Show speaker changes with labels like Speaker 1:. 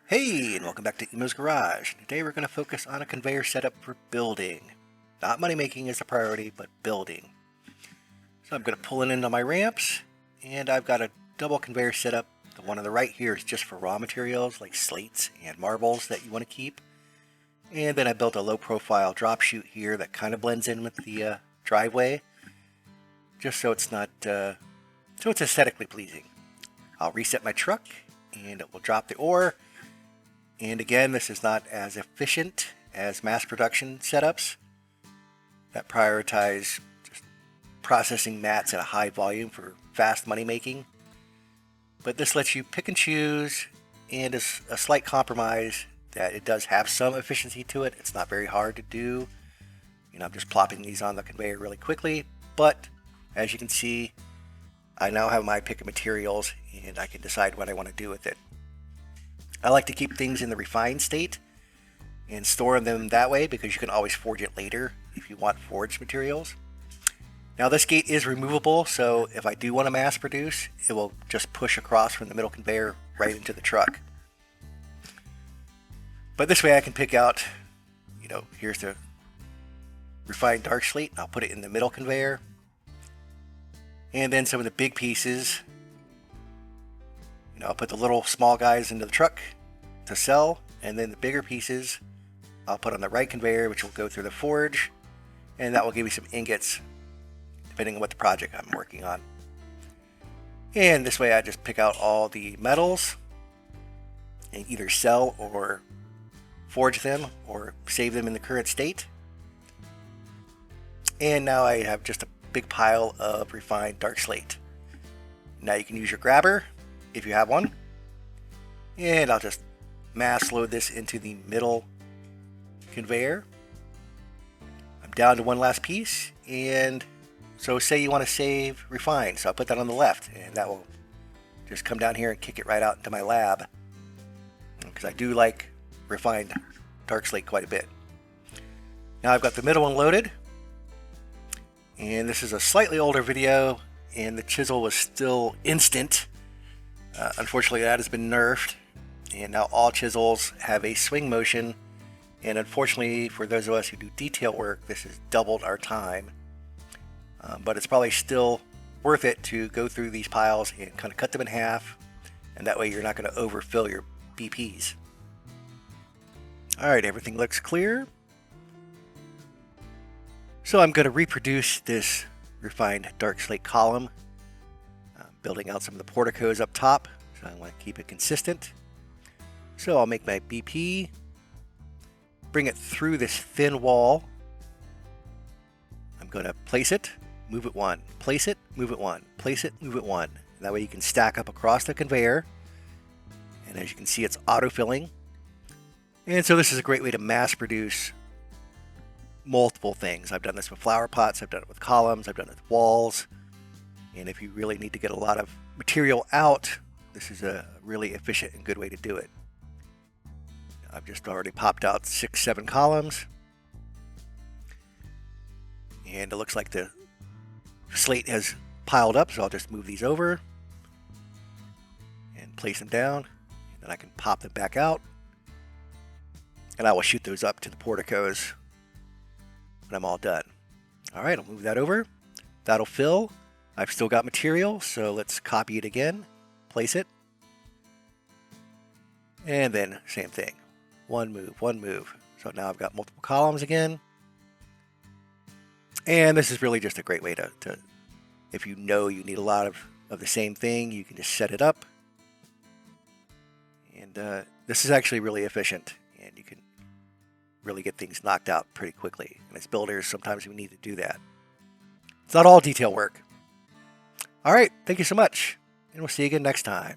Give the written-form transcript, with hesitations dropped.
Speaker 1: Hey, and welcome back to Elmoes Garage. Today we're going to focus on a conveyor setup for building. Not money making is the priority, but building. So I'm going to pull it into my ramps, and I've got a double conveyor setup. The one on the right here is just for raw materials like slates and marbles that you want to keep. And then I built a low profile drop chute here that kind of blends in with the driveway, just so it's not, so it's aesthetically pleasing. I'll reset my truck, and it will drop the ore. And again, this is not as efficient as mass production setups that prioritize just processing mats at a high volume for fast money making. But this lets you pick and choose, and is a slight compromise that it does have some efficiency to it. It's not very hard to do. I'm just plopping these on the conveyor really quickly, but as you can see, I now have my pick of materials and I can decide what I want to do with it. I like to keep things in the refined state and store them that way because you can always forge it later if you want forged materials. Now this gate is removable, so if I do want to mass produce, it will just push across from the middle conveyor right into the truck. But this way I can pick out, here's the refined dark slate, and I'll put it in the middle conveyor. And then some of the big pieces, I'll put the little small guys into the truck to sell, and then the bigger pieces I'll put on the right conveyor, which will go through the forge, and that will give me some ingots depending on what the project I'm working on. And this way I just pick out all the metals and either sell or forge them or save them in the current state. And now I have just a big pile of refined dark slate. Now you can use your grabber if you have one, and I'll just mass load this into the middle conveyor. I'm down to one last piece, and so say you want to save refined, so I'll put that on the left, and that will just come down here and kick it right out into my lab, because I do like refined dark slate quite a bit. Now I've got the middle one loaded, and this is a slightly older video, and the chisel was still instant. Unfortunately, that has been nerfed, and now all chisels have a swing motion, and unfortunately for those of us who do detail work, this has doubled our time. But it's probably still worth it to go through these piles and kind of cut them in half, and that way you're not going to overfill your BPs. Alright, everything looks clear. So I'm going to reproduce this refined dark slate column, building out some of the porticos up top, so I want to keep it consistent. So I'll make my BP, bring it through this thin wall. I'm going to place it, move it one, place it, move it one, place it, move it one. That way you can stack up across the conveyor, and as you can see, it's auto-filling. And so this is a great way to mass produce multiple things. I've done this with flower pots, I've done it with columns, I've done it with walls. And if you really need to get a lot of material out, this is a really efficient and good way to do it. I've just already popped out 6-7 columns. And it looks like the slate has piled up, so I'll just move these over and place them down. And then I can pop them back out. And I will shoot those up to the porticos when I'm all done. Alright, I'll move that over. That'll fill. I've still got material, so let's copy it again, place it, and then same thing. One move, one move. So now I've got multiple columns again. And this is really just a great way to if you know you need a lot of the same thing, you can just set it up. And this is actually really efficient, and you can really get things knocked out pretty quickly. And as builders, sometimes we need to do that. It's not all detail work. Alright, thank you so much, and we'll see you again next time.